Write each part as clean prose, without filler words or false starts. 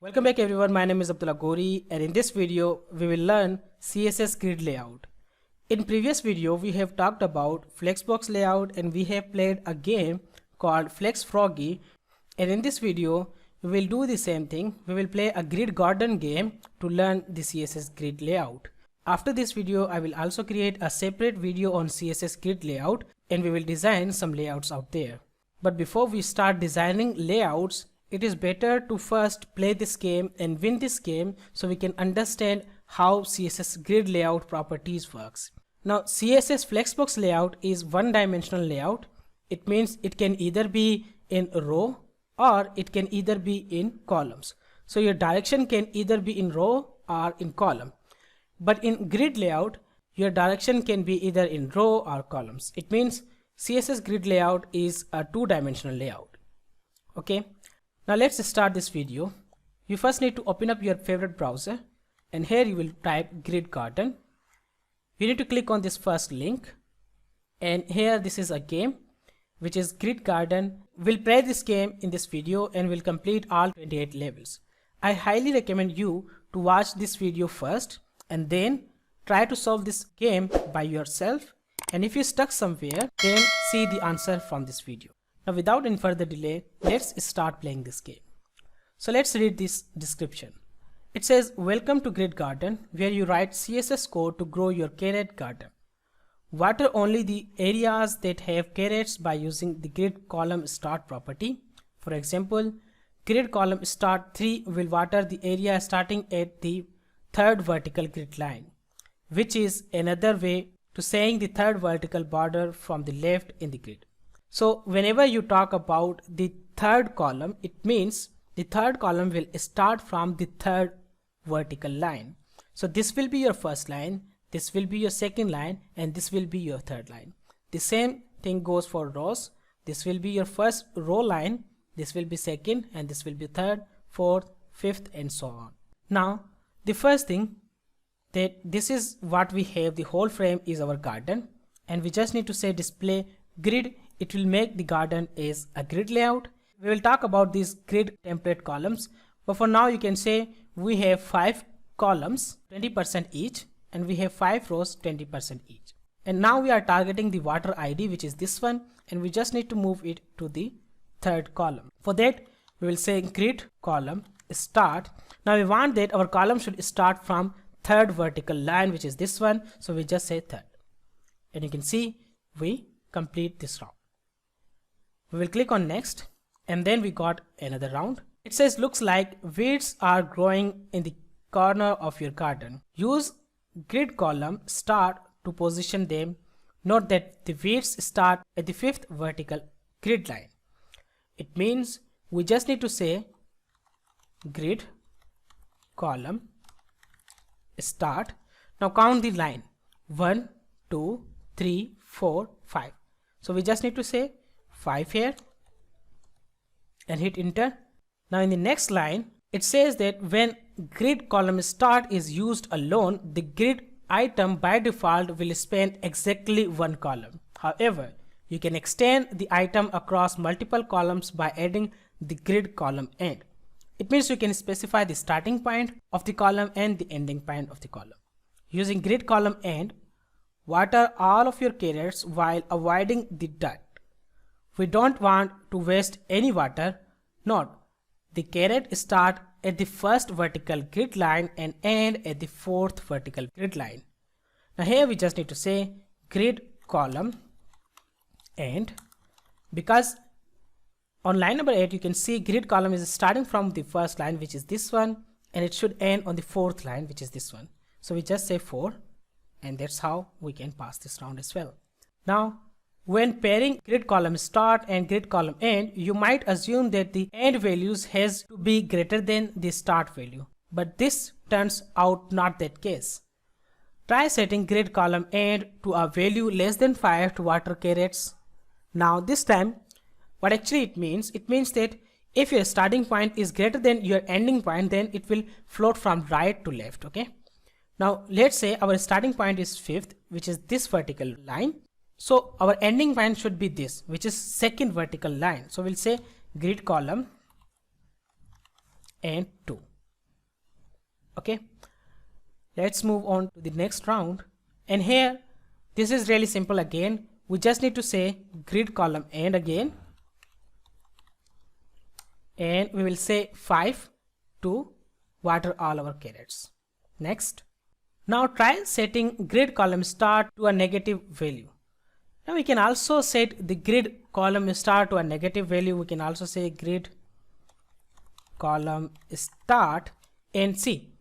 Welcome back everyone, my name is Abdullah Gori and in this video we will learn CSS grid layout. In previous video we have talked about flexbox layout and we have played a game called Flex Froggy, and in this video we will do the same thing. We will play a grid garden game to learn the CSS grid layout. After this video I will also create a separate video on CSS grid layout and we will design some layouts out there. But before we start designing layouts, it is better to first play this game and win this game so we can understand how CSS grid layout properties works. Now CSS flexbox layout is one-dimensional layout. It means it can either be in row or it can either be in columns. So your direction can either be in row or in column. But in grid layout, your direction can be either in row or columns. It means CSS grid layout is a two-dimensional layout. Okay. Now let's start this video. You first need to open up your favorite browser and here you will type grid garden. You need to click on this first link and here this is a game which is grid garden. We'll play this game in this video and we'll complete all 28 levels. I highly recommend you to watch this video first and then try to solve this game by yourself, and if you stuck somewhere then see the answer from this video. Now without any further delay, let's start playing this game. So let's read this description. It says, welcome to Grid Garden, where you write CSS code to grow your carrot garden. Water only the areas that have carrots by using the grid column start property. For example, grid column start 3 will water the area starting at the third vertical grid line, which is another way to saying the third vertical border from the left in the grid. So whenever you talk about the third column, it means the third column will start from the third vertical line. So this will be your first line, this will be your second line, and this will be your third line. The same thing goes for rows. This will be your first row line, this will be second, and this will be third, fourth, fifth, and so on. Now the first thing, that this is what we have, the whole frame is our garden, and we just need to say display grid. It will make the garden as a grid layout. We will talk about these grid template columns, but for now you can say we have 5 columns 20% each and we have 5 rows 20% each. And now we are targeting the water ID, which is this one, and we just need to move it to the third column. For that we will say grid column start. Now we want that our column should start from third vertical line, which is this one, so we just say third, and you can see we complete this round. We will click on next and then we got another round. It says looks like weeds are growing in the corner of your garden. Use grid column start to position them. Note that the weeds start at the 5th vertical grid line. It means we just need to say grid column start. Now count the line 1, 2, 3, 4, 5. So we just need to say 5 here and hit enter. Now in the next line it says that when grid column start is used alone, the grid item by default will span exactly 1 column. However, you can extend the item across multiple columns by adding the grid column end. It means you can specify the starting point of the column and the ending point of the column. Using grid column end, water all of your carrots while avoiding the dirt. We don't want to waste any water. Note, the carrot start at the first vertical grid line and end at the 4th vertical grid line. Now here we just need to say grid column end, because on line number 8 you can see grid column is starting from the first line, which is this one, and it should end on the 4th line, which is this one. So we just say 4, and that's how we can pass this round as well. Now when pairing grid column start and grid column end, you might assume that the end values has to be greater than the start value, but this turns out not that case. Try setting grid column end to a value less than 5 to water carrots. Now this time what actually it means that if your starting point is greater than your ending point, then it will float from right to left. Okay, now let's say our starting point is 5th, which is this vertical line. So our ending point should be this, which is 2nd vertical line. So we'll say grid column and 2. Okay, let's move on to the next round. And here this is really simple. Again, we just need to say grid column and again, and we will say 5 to water all our carrots. Next, now try setting grid column start to a negative value. Now we can also set the grid column start to a negative value. We can also say grid column start, and see,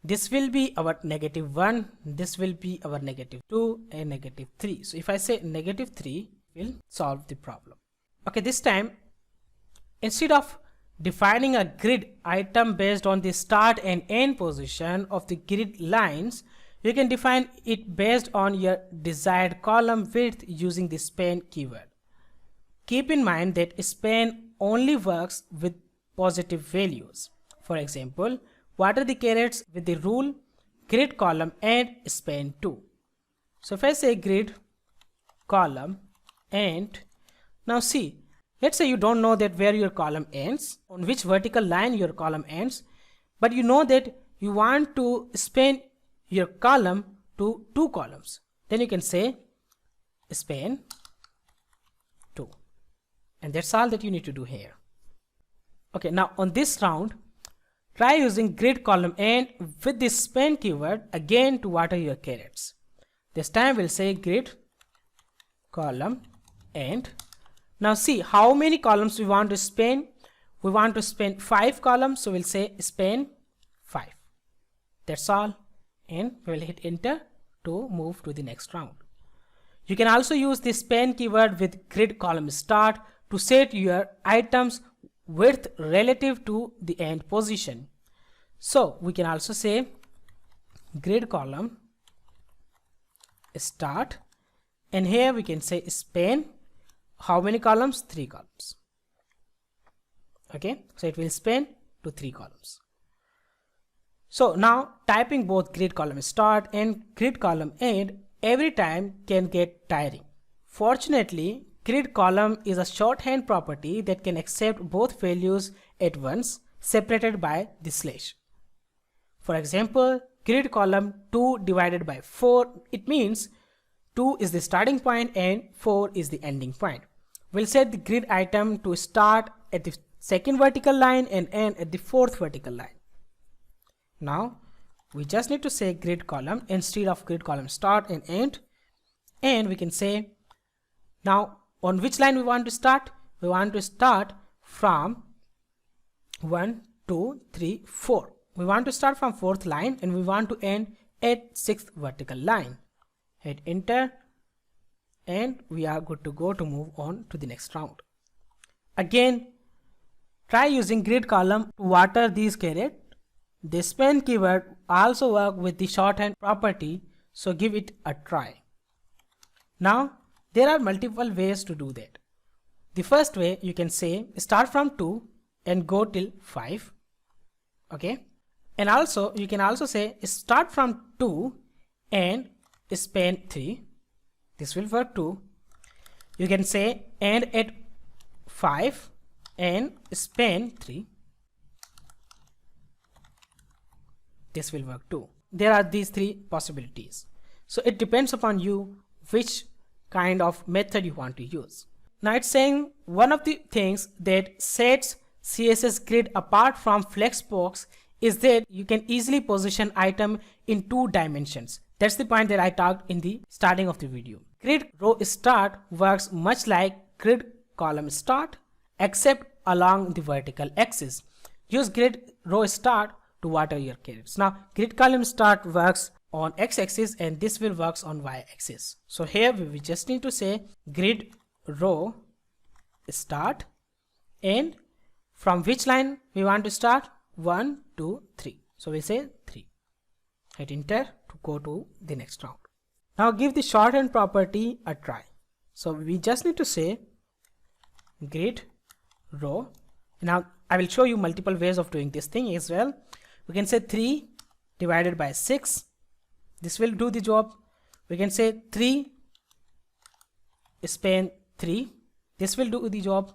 this will be our -1, this will be our -2 and -3. So if I say -3, will solve the problem. Okay, this time instead of defining a grid item based on the start and end position of the grid lines, you can define it based on your desired column width using the span keyword. Keep in mind that span only works with positive values. For example, water the carrots with the rule grid column and span 2. So if I say grid column and, now see, let's say you don't know that where your column ends, on which vertical line your column ends, but you know that you want to span your column to 2 columns. Then you can say span 2, and that's all that you need to do here. Okay, now on this round, try using grid column and with this span keyword again to water your carrots. This time we'll say grid column and, now see how many columns we want to span. We want to span 5 columns, so we'll say span 5. That's all, and we'll hit enter to move to the next round. You can also use the span keyword with grid column start to set your items width relative to the end position. So we can also say grid column start, and here we can say span how many columns? 3 columns. Okay, so it will span to 3 columns. So now typing both grid column start and grid column end every time can get tiring. Fortunately, grid column is a shorthand property that can accept both values at once, separated by the slash. For example, grid column 2 divided by 4, it means 2 is the starting point and 4 is the ending point. We'll set the grid item to start at the second vertical line and end at the fourth vertical line. Now we just need to say grid column instead of grid column start and end, and we can say now on which line we want to start. We want to start from 1, 2, 3, 4. We want to start from 4th line and we want to end at 6th vertical line. Hit enter and we are good to go to move on to the next round. Again, try using grid column to water these carrots. The span keyword also work with the shorthand property, so give it a try. Now there are multiple ways to do that. The first way, you can say start from 2 and go till 5. Okay, and also you can also say start from 2 and span 3. This will work too. You can say end at 5 and span 3. This will work too. There are these 3 possibilities. So it depends upon you which kind of method you want to use. Now it's saying one of the things that sets CSS grid apart from Flexbox is that you can easily position item in 2 dimensions. That's the point that I talked in the starting of the video. Grid row start works much like grid column start, except along the vertical axis. Use grid row start to water your carrots. Now grid column start works on x-axis and this will works on y-axis. So here we just need to say grid row start, and from which line we want to start? 1, 2, 3. So we say 3. Hit enter to go to the next round. Now give the shorthand property a try. So we just need to say grid row. Now I will show you multiple ways of doing this thing as well. We can say 3 divided by 6. This will do the job. We can say 3 span 3. This will do the job.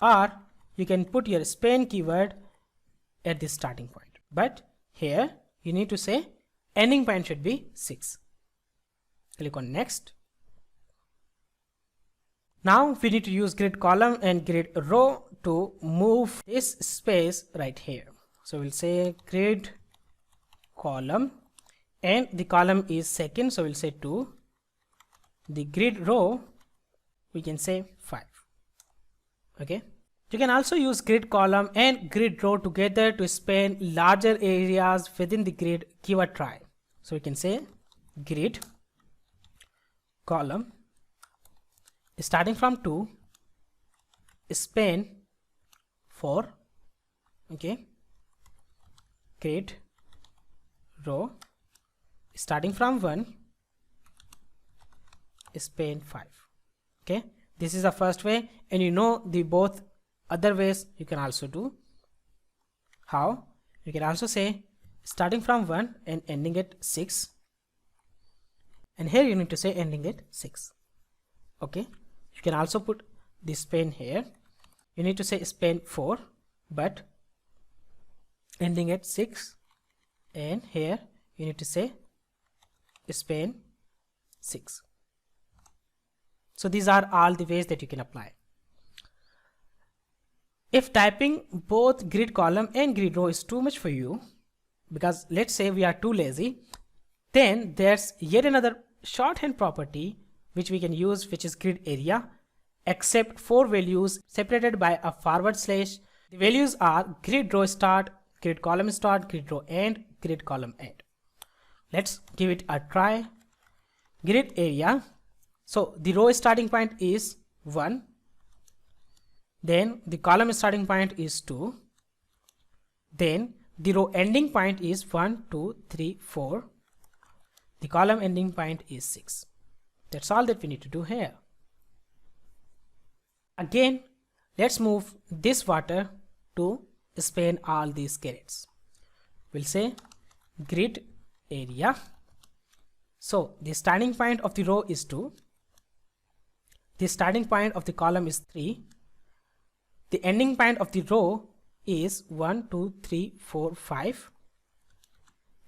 Or you can put your span keyword at the starting point. But here you need to say ending point should be 6. Click on next. Now we need to use grid column and grid row to move this space right here. So we'll say grid column, and the column is second, so we'll say 2. The grid row we can say 5. Okay, you can also use grid column and grid row together to span larger areas within the grid. Give a try. So we can say grid column starting from 2, span 4. Okay, grid row starting from 1, span 5. Okay, this is the first way, and you know the both other ways you can also do. How? You can also say starting from 1 and ending at 6, and here you need to say ending at 6. Okay, you can also put the span here. You need to say span 4 but ending at 6, and here you need to say span 6. So these are all the ways that you can apply. If typing both grid column and grid row is too much for you, because let's say we are too lazy, then there's yet another shorthand property which we can use, which is grid area. Accept 4 values separated by a /. The values are grid row start, grid column start, grid row end, grid column end. Let's give it a try. Grid area. So the row starting point is 1, then the column starting point is 2, then the row ending point is 1, 2, 3, 4, the column ending point is 6. That's all that we need to do here. Again, let's move this water to span all these carrots. We'll say grid area. So the starting point of the row is 2, the starting point of the column is 3, the ending point of the row is 1, 2, 3, 4, 5,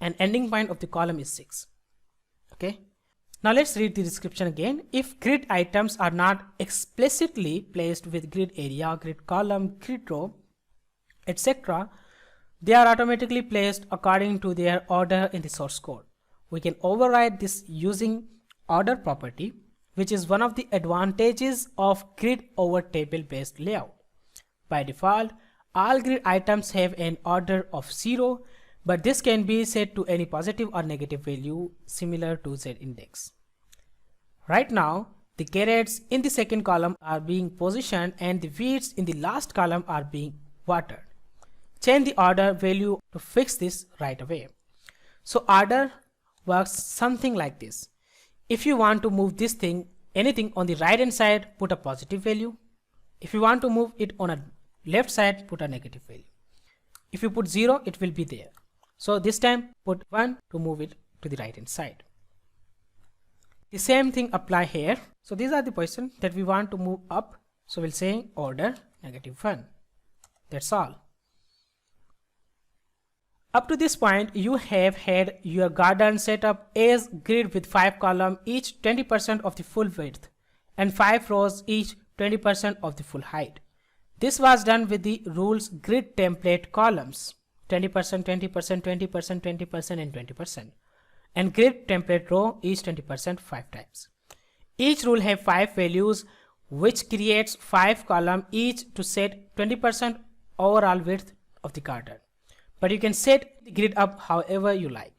and ending point of the column is 6. Okay, now let's read the description again. If grid items are not explicitly placed with grid area, grid column, grid row, etc., they are automatically placed according to their order in the source code. We can override this using order property, which is one of the advantages of grid over table based layout. By default, all grid items have an order of 0, but this can be set to any positive or negative value similar to Z index. Right now, the carrots in the second column are being positioned and the weeds in the last column are being watered. Change the order value to fix this right away. So order works something like this. If you want to move this thing, anything on the right hand side, put a positive value. If you want to move it on a left side, put a negative value. If you put 0, it will be there. So this time put 1 to move it to the right hand side. The same thing apply here. So these are the positions that we want to move up. So we'll say order -1. That's all. Up to this point, you have had your garden set up as grid with 5 columns, each 20% of the full width, and 5 rows, each 20% of the full height. This was done with the rules grid template columns, 20%, 20%, 20%, 20%, and 20%, and grid template row, each 20% 5 times. Each rule have 5 values, which creates 5 columns each to set 20% overall width of the garden. But you can set the grid up however you like.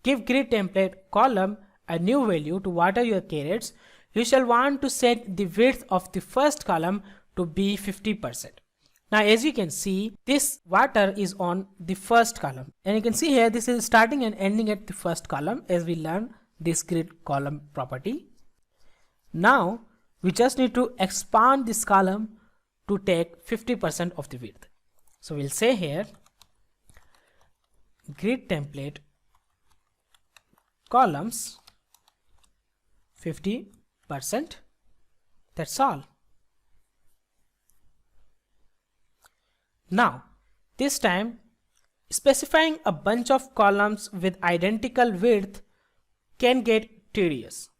Give grid template column a new value to water your carrots. You shall want to set the width of the first column to be 50%. Now as you can see, this water is on the first column, and you can see here this is starting and ending at the first column as we learn this grid column property. Now we just need to expand this column to take 50% of the width. So we'll say here grid template columns 50%. That's all. Now this time Specifying a bunch of columns with identical width can get tedious.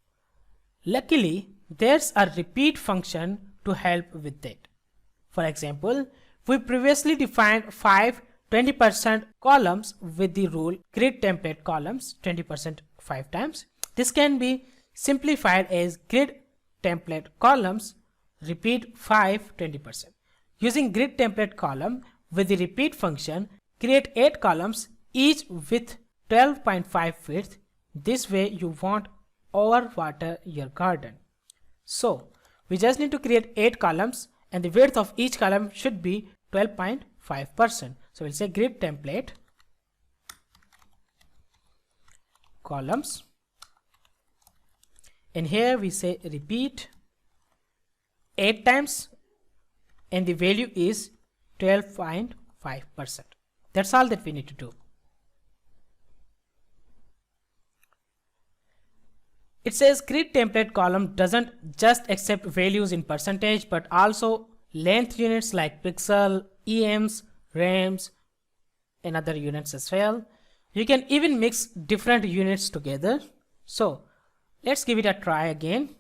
Luckily, there's a repeat function to help with that. For example, we previously defined 5 20% columns with the rule grid template columns 20% 5 times. This can be simplified as grid template columns repeat 5 20%. Using grid template column with the repeat function, create 8 columns each with 12.5 width. This way you won't overwater your garden. So we just need to create 8 columns and the width of each column should be 12.5%. So we'll say grid template columns, and here we say repeat 8 times and the value is 12.5%. That's all that we need to do. It says grid template column doesn't just accept values in percentage but also length units like pixel, EMs, rems, and other units as well. You can even mix different units together. So let's give it a try again.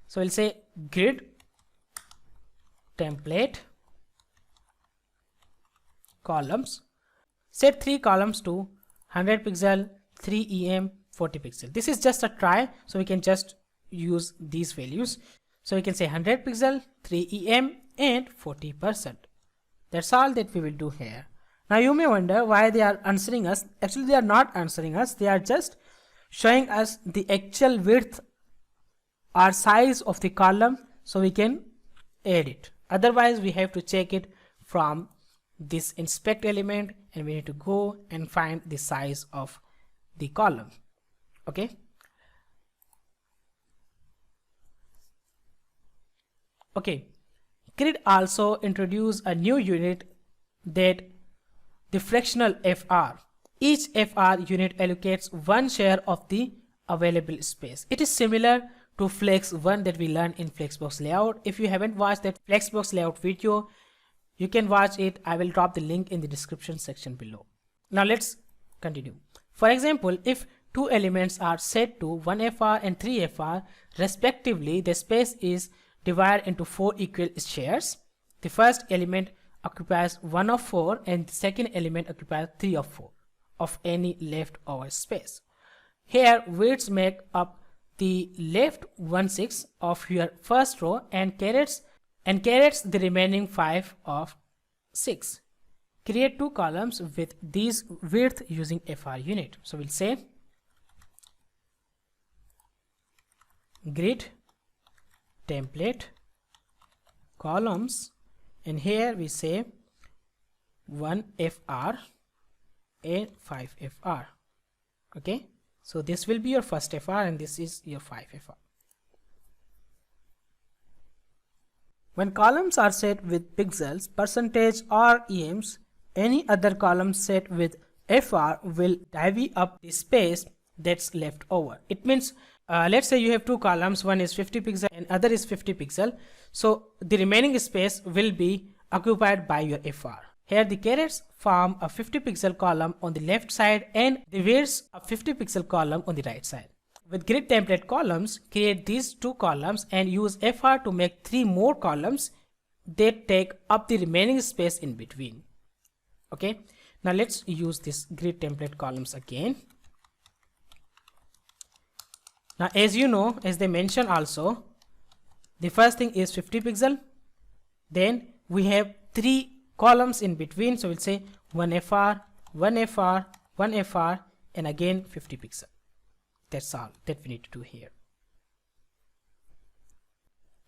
So we'll say grid template columns, set 3 columns to 100 pixel, 3 EM, 40 pixel. This is just a try, so we can just use these values. So we can say 100 pixel, 3 EM and 40%. That's all that we will do here. Now you may wonder why they are answering us. Actually they are not answering us, they are just showing us the actual width or size of the column so we can add it. Otherwise we have to check it from this inspect element and we need to go and find the size of the column. Okay. Okay. Grid also introduce a new unit, that the fractional FR. Each FR unit allocates one share of the available space. It is similar to Flex 1 that we learned in Flexbox layout. If you haven't watched that Flexbox layout video, you can watch it. I will drop the link in the description section below. Now let's continue. For example, if two elements are set to 1FR and 3FR respectively, the space is divided into 4 equal shares. The first element occupies 1 of 4 and the second element occupies 3 of 4 of any leftover space. Here widths make up the left 1/6 of your first row and carries the remaining 5 of 6. Create 2 columns with these width using FR unit. So we'll say grid template columns, and here we say 1FR and 5FR. Okay, so this will be your first FR and this is your 5FR. When columns are set with pixels, percentage or EMs, any other column set with FR will divvy up the space that's left over. It means let's say you have 2 columns, one is 50 pixel and other is 50 pixel. So the remaining space will be occupied by your FR. Here the carrots form a 50 pixel column on the left side and the widths a 50 pixel column on the right side. With grid template columns, create these 2 columns and use FR to make 3 more columns that take up the remaining space in between. Okay, now let's use this grid template columns again. Now as you know, as they mentioned also, the first thing is 50 pixel, then we have 3 columns in between, so we'll say 1FR, 1FR, 1FR and again 50 pixel. That's all that we need to do here.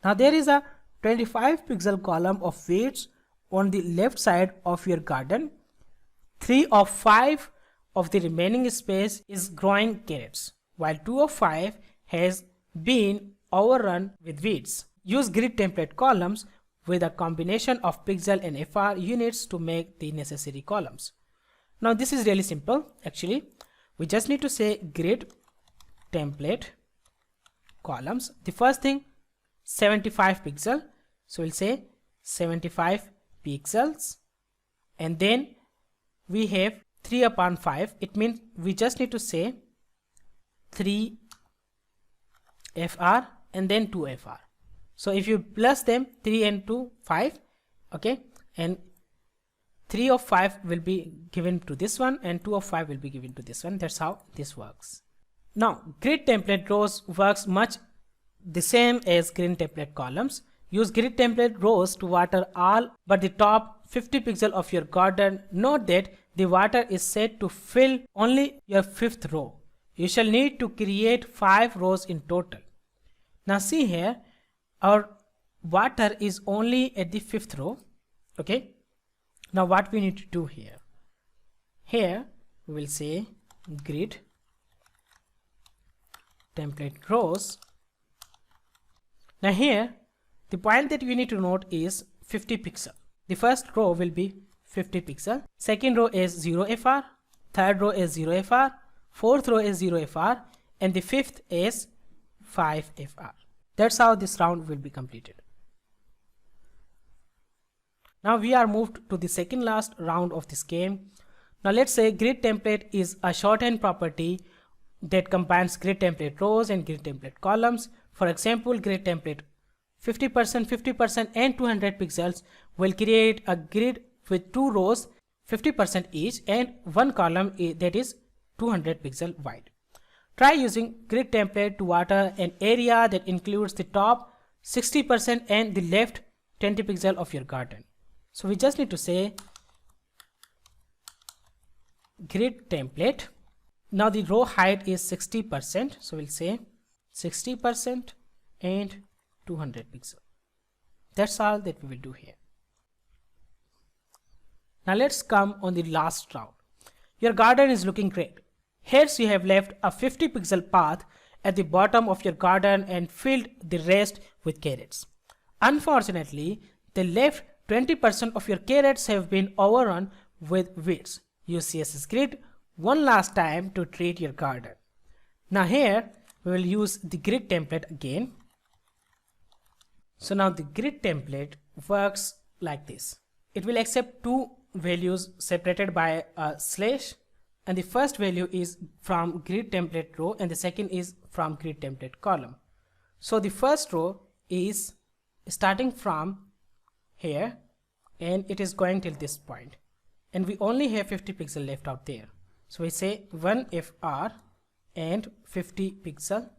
Now there is a 25 pixel column of weights on the left side of your garden. 3 of 5 of the remaining space is growing carrots, while 2 of 5 has been overrun with weeds. Use grid template columns with a combination of pixel and FR units to make the necessary columns. Now this is really simple. Actually, we just need to say grid template columns. The first thing 75 pixel, so we'll say 75 pixels, and then we have 3 upon 5, it means we just need to say 3 FR and then 2 FR. So if you plus them, 3 and 2, 5, okay, and 3 of 5 will be given to this one and 2 of 5 will be given to this one. That's how this works. Now grid template rows works much the same as grid template columns. Use grid template rows to water all but the top 50 pixels of your garden. Note that the water is set to fill only your 5th row. You shall need to create 5 rows in total. Now see here, our water is only at the 5th row. Okay. Now what we need to do here? Here we will say grid template rows. Now here the point that you need to note is 50 pixel. The first row will be 50 pixel. Second row is 0 FR. Third row is 0 FR. Fourth row is 0 FR. And the fifth is 5 FR. That's how this round will be completed. Now we are moved to the second last round of this game. Now let's say grid template is a shorthand property that combines grid template rows and grid template columns. For example, grid template 50%, 50% and 200 pixels will create a grid with 2 rows 50% each and 1 column that is 200 pixel wide. Try using grid template to water an area that includes the top 60% and the left 20 pixel of your garden. So we just need to say grid template. Now the row height is 60%. So we'll say 60% and 200 pixel. That's all that we will do here. Now let's come on the last round. Your garden is looking great. Here you have left a 50 pixel path at the bottom of your garden and filled the rest with carrots. Unfortunately, the left 20% of your carrots have been overrun with weeds. Use CSS grid one last time to treat your garden. Now here we will use the grid template again. So now the grid template works like this. It will accept 2 values separated by a slash, and the first value is from grid template row and the second is from grid template column. So the first row is starting from here and it is going till this point, and we only have 50 pixel left out there. So we say 1 FR and 50 pixel.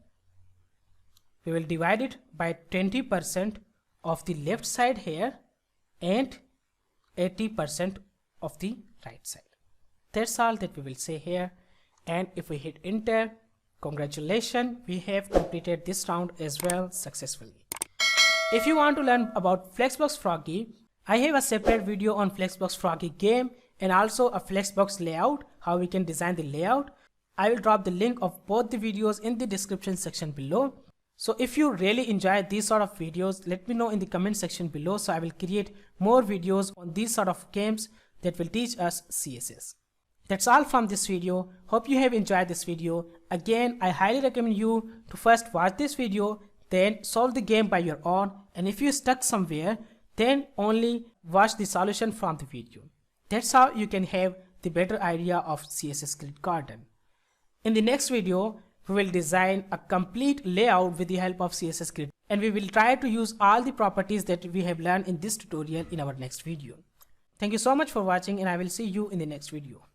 We will divide it by 20% of the left side here and 80% of the right side. That's all that we will say here, and if we hit enter, congratulations, we have completed this round as well successfully. If you want to learn about Flexbox Froggy, I have a separate video on Flexbox Froggy game and also a Flexbox layout, how we can design the layout. I will drop the link of both the videos in the description section below. So if you really enjoy these sort of videos, let me know in the comment section below, so I will create more videos on these sort of games that will teach us CSS. That's all from this video. Hope you have enjoyed this video. Again, I highly recommend you to first watch this video, then solve the game by your own, and if you stuck somewhere, then only watch the solution from the video. That's how you can have the better idea of CSS Grid Garden. In the next video, we will design a complete layout with the help of CSS Grid, and we will try to use all the properties that we have learned in this tutorial in our next video. Thank you so much for watching, and I will see you in the next video.